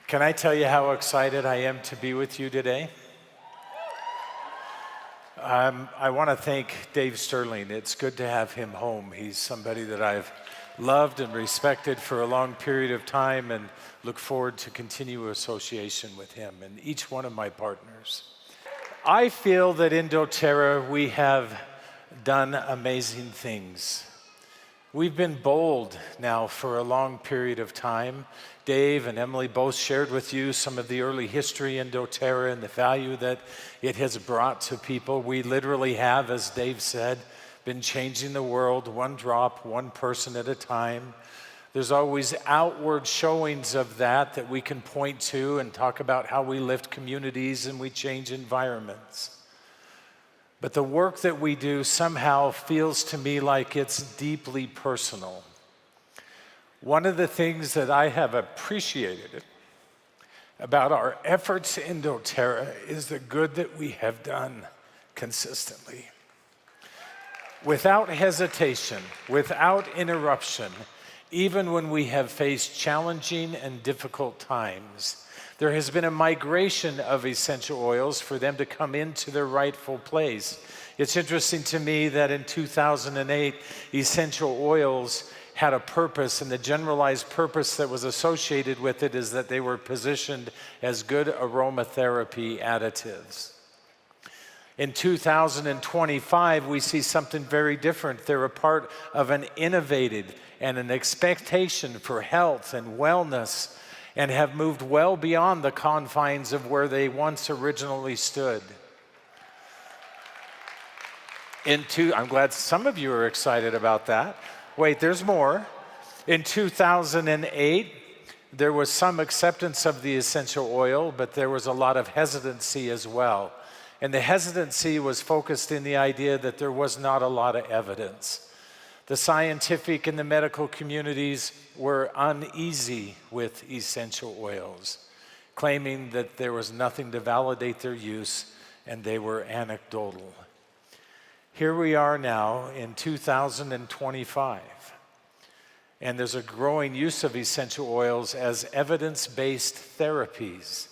Can I tell you how excited I am to be with you today? I want to thank Dave Sterling. It's good to have him home. He's somebody that I've loved and respected for a long period of time and look forward to continue association with him and each one of my partners. I feel that in doTERRA we have done amazing things. We've been bold now for a long period of time. Dave and Emily both shared with you some of the early history in doTERRA and the value that it has brought to people. We literally have, as Dave said, been changing the world one drop, one person at a time. There's always outward showings of that we can point to and talk about how we lift communities and we change environments. But the work that we do somehow feels to me like it's deeply personal. One of the things that I have appreciated about our efforts in doTERRA is the good that we have done consistently. Without hesitation, without interruption, even when we have faced challenging and difficult times, there has been a migration of essential oils for them to come into their rightful place. It's interesting to me that in 2008, essential oils had a purpose, and the generalized purpose that was associated with it is that they were positioned as good aromatherapy additives. In 2025, we see something very different. They're a part of an innovated and an expectation for health and wellness, and have moved well beyond the confines of where they once originally stood. I'm glad some of you are excited about that. Wait, there's more. In 2008, there was some acceptance of the essential oil, but there was a lot of hesitancy as well. And the hesitancy was focused in the idea that there was not a lot of evidence. The scientific and the medical communities were uneasy with essential oils, claiming that there was nothing to validate their use and they were anecdotal. Here we are now in 2025, and there's a growing use of essential oils as evidence-based therapies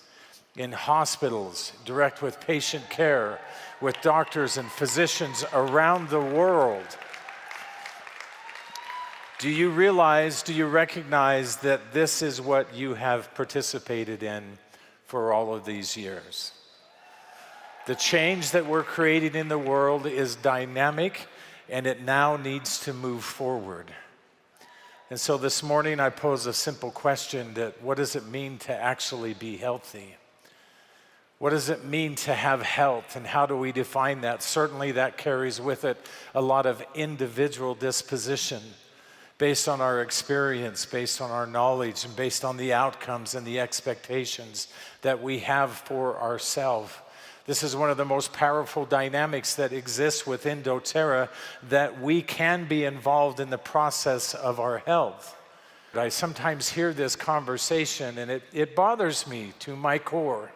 in hospitals, direct with patient care, with doctors and physicians around the world. Do you recognize that this is what you have participated in for all of these years? The change that we're creating in the world is dynamic, and it now needs to move forward. And so this morning I pose a simple question that what does it mean to actually be healthy? What does it mean to have health, and how do we define that? Certainly that carries with it a lot of individual disposition, based on our experience, based on our knowledge, and based on the outcomes and the expectations that we have for ourselves. This is one of the most powerful dynamics that exists within doTERRA, that we can be involved in the process of our health. I sometimes hear this conversation, and it bothers me to my core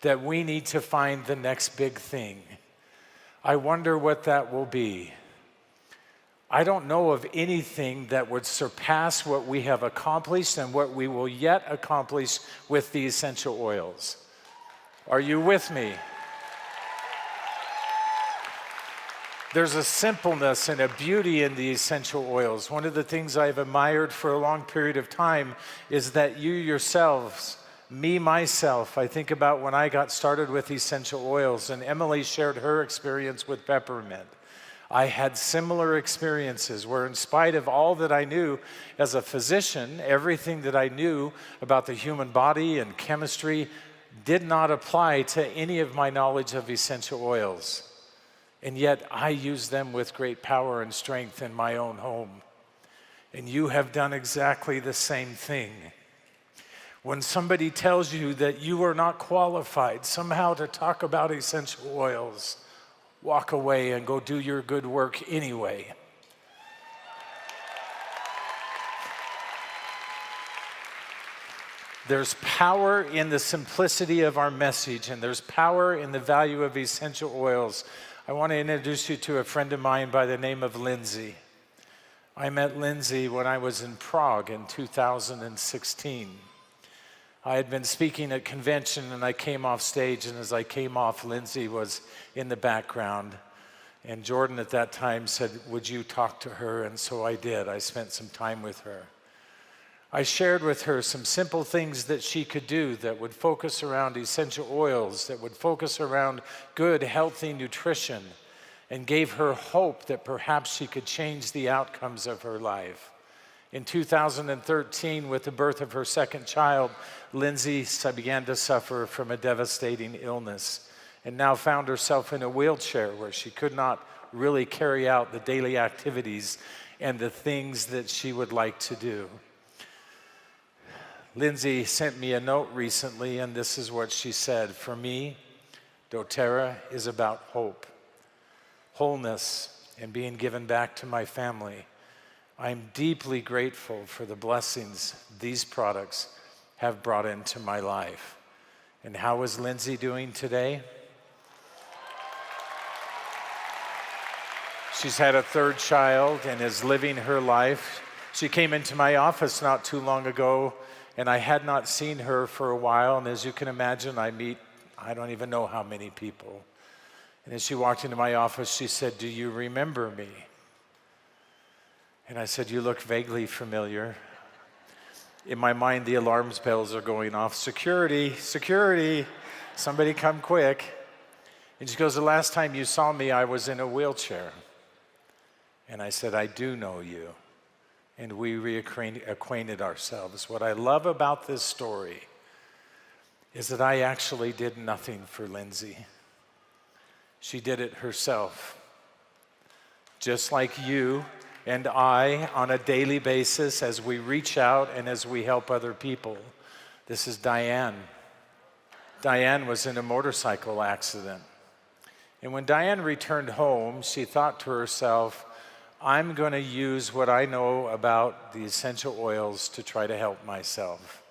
that we need to find the next big thing. I wonder what that will be. I don't know of anything that would surpass what we have accomplished and what we will yet accomplish with the essential oils. Are you with me? There's a simpleness and a beauty in the essential oils. One of the things I've admired for a long period of time is that you yourselves, myself, I think about when I got started with essential oils, and Emily shared her experience with peppermint. I had similar experiences where, in spite of all that I knew as a physician, everything that I knew about the human body and chemistry did not apply to any of my knowledge of essential oils. And yet I use them with great power and strength in my own home. And you have done exactly the same thing. When somebody tells you that you are not qualified somehow to talk about essential oils, walk away and go do your good work anyway. There's power in the simplicity of our message, and there's power in the value of essential oils. I want to introduce you to a friend of mine by the name of Lindsay. I met Lindsay when I was in Prague in 2016. I had been speaking at convention and I came off stage, and as I came off, Lindsay was in the background. And Jordan at that time said, would you talk to her? And so I did. I spent some time with her. I shared with her some simple things that she could do that would focus around essential oils, that would focus around good, healthy nutrition, and gave her hope that perhaps she could change the outcomes of her life. In 2013, with the birth of her second child, Lindsay began to suffer from a devastating illness and now found herself in a wheelchair where she could not really carry out the daily activities and the things that she would like to do. Lindsay sent me a note recently, and this is what she said. For me, doTERRA is about hope, wholeness, and being given back to my family. I'm deeply grateful for the blessings these products have brought into my life. And how is Lindsay doing today? She's had a third child and is living her life. She came into my office not too long ago, and I had not seen her for a while. And as you can imagine, I meet, I don't even know how many people. And as she walked into my office, she said, do you remember me? And I said, you look vaguely familiar. In my mind, the alarm bells are going off. Security, security, somebody come quick. And she goes, the last time you saw me, I was in a wheelchair. And I said, I do know you. And we reacquainted ourselves. What I love about this story is that I actually did nothing for Lindsay. She did it herself. Just like you and I, on a daily basis, as we reach out and as we help other people. This is Diane. Diane was in a motorcycle accident. And when Diane returned home, she thought to herself, I'm going to use what I know about the essential oils to try to help myself.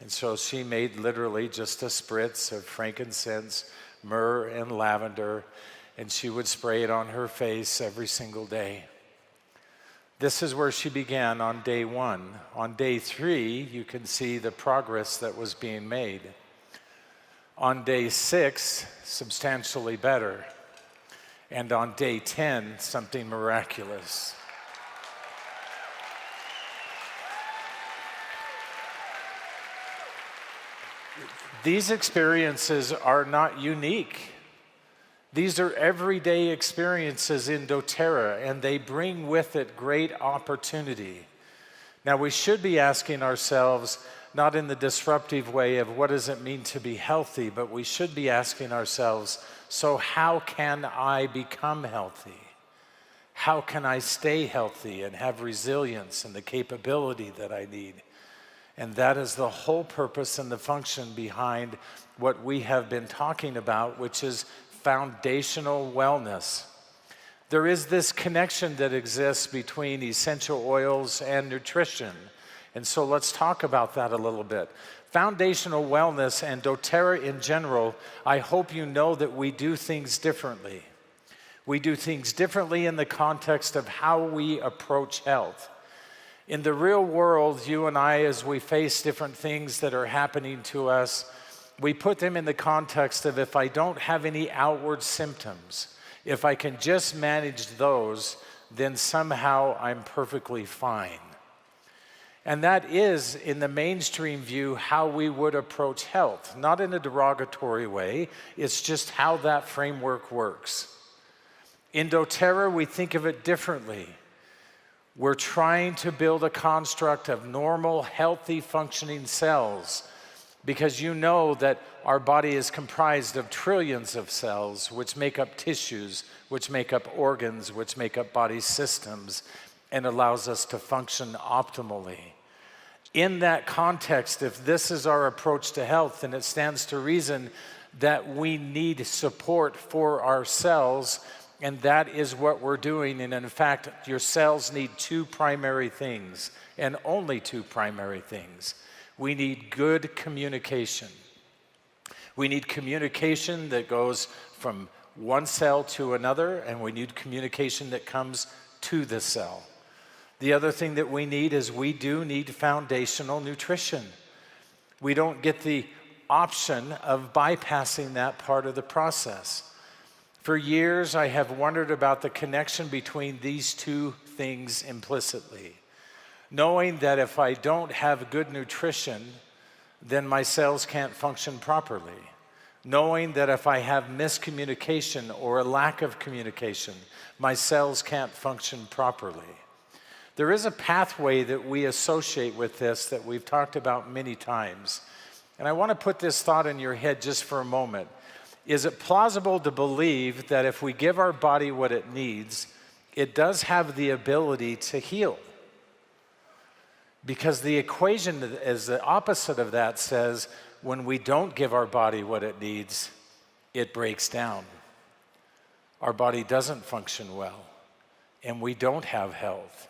And so she made literally just a spritz of frankincense, myrrh, and lavender, and she would spray it on her face every single day. This is where she began on day 1. On day 3, you can see the progress that was being made. On day 6, substantially better. And on day 10, something miraculous. These experiences are not unique. These are everyday experiences in doTERRA, and they bring with it great opportunity. Now, we should be asking ourselves, not in the disruptive way of what does it mean to be healthy, but we should be asking ourselves, so how can I become healthy? How can I stay healthy and have resilience and the capability that I need? And that is the whole purpose and the function behind what we have been talking about, which is foundational wellness. There is this connection that exists between essential oils and nutrition. And so let's talk about that a little bit. Foundational wellness and doTERRA in general, I hope you know that we do things differently. We do things differently in the context of how we approach health. In the real world, you and I, as we face different things that are happening to us, we put them in the context of if I don't have any outward symptoms, if I can just manage those, then somehow I'm perfectly fine. And that is, in the mainstream view, how we would approach health. Not in a derogatory way, it's just how that framework works. In doTERRA, we think of it differently. We're trying to build a construct of normal, healthy, functioning cells, because you know that our body is comprised of trillions of cells, which make up tissues, which make up organs, which make up body systems, and allows us to function optimally. In that context, if this is our approach to health, then it stands to reason that we need support for our cells, and that is what we're doing. And in fact, your cells need 2 primary things, and only 2 primary things. We need good communication. We need communication that goes from one cell to another, and we need communication that comes to the cell. The other thing that we need is we do need foundational nutrition. We don't get the option of bypassing that part of the process. For years, I have wondered about the connection between these two things implicitly, knowing that if I don't have good nutrition, then my cells can't function properly. Knowing that if I have miscommunication or a lack of communication, my cells can't function properly. There is a pathway that we associate with this that we've talked about many times. And I want to put this thought in your head just for a moment. Is it plausible to believe that if we give our body what it needs, it does have the ability to heal? Because the equation is the opposite of that, says when we don't give our body what it needs, it breaks down. Our body doesn't function well, and we don't have health.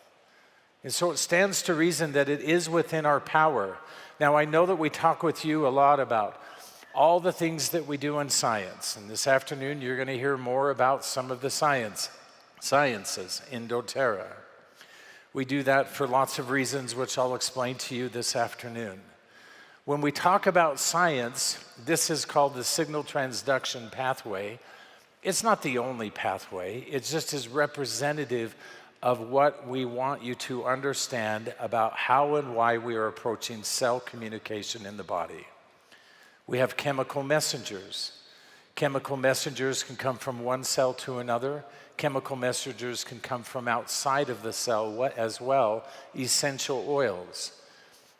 And so it stands to reason that it is within our power. Now, I know that we talk with you a lot about all the things that we do in science, and this afternoon you're going to hear more about some of the sciences in doTERRA. We do that for lots of reasons, which I'll explain to you this afternoon. When we talk about science, this is called the signal transduction pathway. It's not the only pathway. It just is representative of what we want you to understand about how and why we are approaching cell communication in the body. We have chemical messengers. Chemical messengers can come from one cell to another. Chemical messengers can come from outside of the cell as well, essential oils.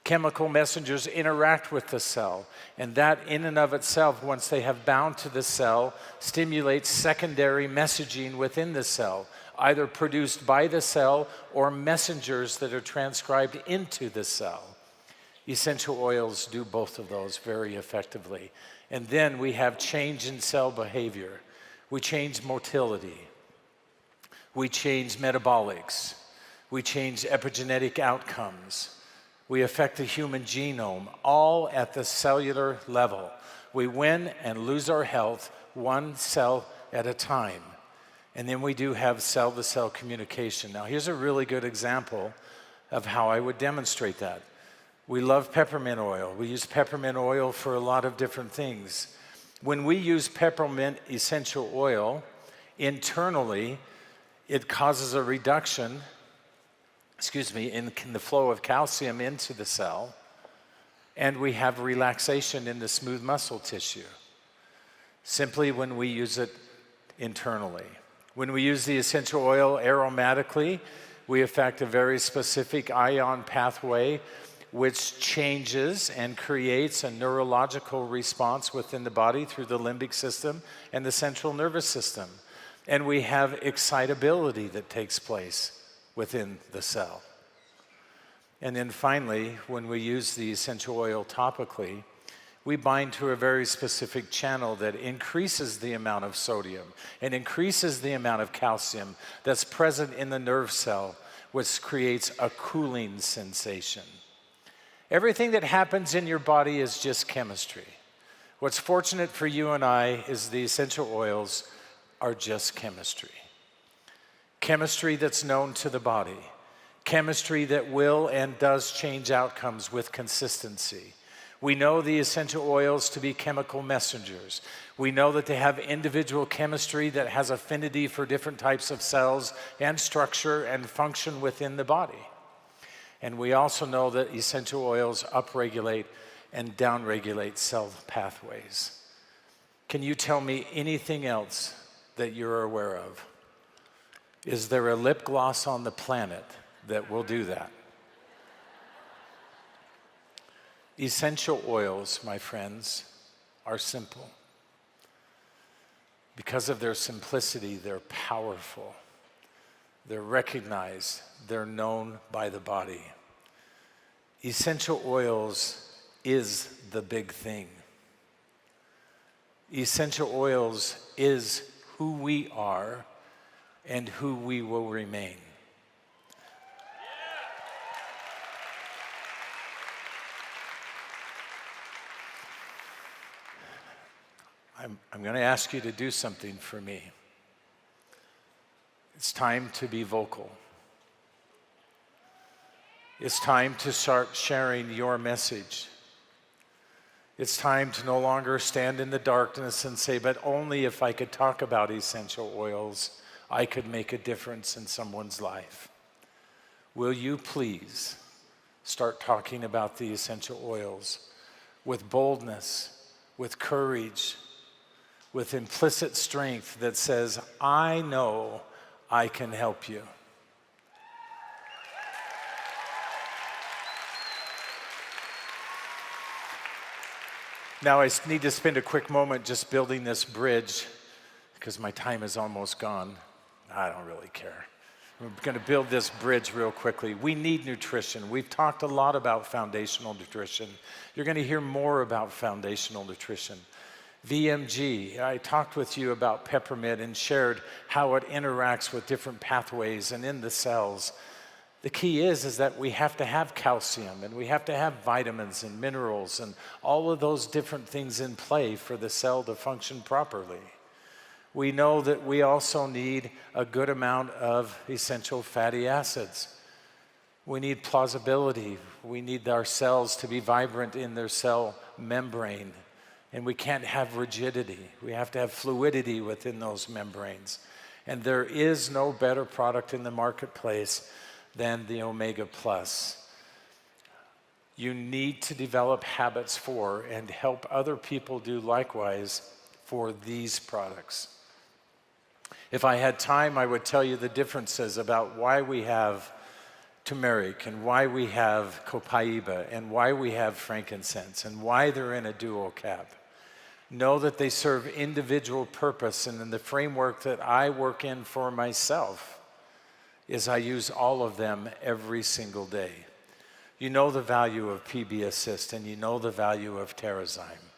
Chemical messengers interact with the cell, and that in and of itself, once they have bound to the cell, stimulates secondary messaging within the cell, either produced by the cell or messengers that are transcribed into the cell. Essential oils do both of those very effectively. And then we have change in cell behavior. We change motility. We change metabolics. We change epigenetic outcomes. We affect the human genome, all at the cellular level. We win and lose our health one cell at a time. And then we do have cell-to-cell communication. Now, here's a really good example of how I would demonstrate that. We love peppermint oil. We use peppermint oil for a lot of different things. When we use peppermint essential oil, internally, it causes a reduction, in the flow of calcium into the cell, and we have relaxation in the smooth muscle tissue, simply when we use it internally. When we use the essential oil aromatically, we affect a very specific ion pathway which changes and creates a neurological response within the body through the limbic system and the central nervous system. And we have excitability that takes place within the cell. And then finally, when we use the essential oil topically, we bind to a very specific channel that increases the amount of sodium and increases the amount of calcium that's present in the nerve cell, which creates a cooling sensation. Everything that happens in your body is just chemistry. What's fortunate for you and I is the essential oils are just chemistry. Chemistry that's known to the body. Chemistry that will and does change outcomes with consistency. We know the essential oils to be chemical messengers. We know that they have individual chemistry that has affinity for different types of cells and structure and function within the body. And we also know that essential oils upregulate and downregulate cell pathways. Can you tell me anything else that you're aware of? Is there a lip gloss on the planet that will do that? Essential oils, my friends, are simple. Because of their simplicity, they're powerful. They're recognized. They're known by the body. Essential oils is the big thing. Essential oils is who we are and who we will remain. I'm going to ask you to do something for me. It's time to be vocal. It's time to start sharing your message. It's time to no longer stand in the darkness and say, but only if I could talk about essential oils, I could make a difference in someone's life. Will you please start talking about the essential oils with boldness, with courage, with implicit strength that says, I know I can help you. Now I need to spend a quick moment just building this bridge because my time is almost gone. I don't really care. We're going to build this bridge real quickly. We need nutrition. We've talked a lot about foundational nutrition. You're going to hear more about foundational nutrition. VMG, I talked with you about peppermint and shared how it interacts with different pathways and in the cells. The key is that we have to have calcium and we have to have vitamins and minerals and all of those different things in play for the cell to function properly. We know that we also need a good amount of essential fatty acids. We need plausibility. We need our cells to be vibrant in their cell membrane. And we can't have rigidity. We have to have fluidity within those membranes. And there is no better product in the marketplace than the Omega Plus. You need to develop habits for and help other people do likewise for these products. If I had time, I would tell you the differences about why we have turmeric and why we have copaiba and why we have frankincense and why they're in a dual cap. Know that they serve individual purpose, and in the framework that I work in for myself is I use all of them every single day. You know the value of PB Assist and you know the value of TerraZyme.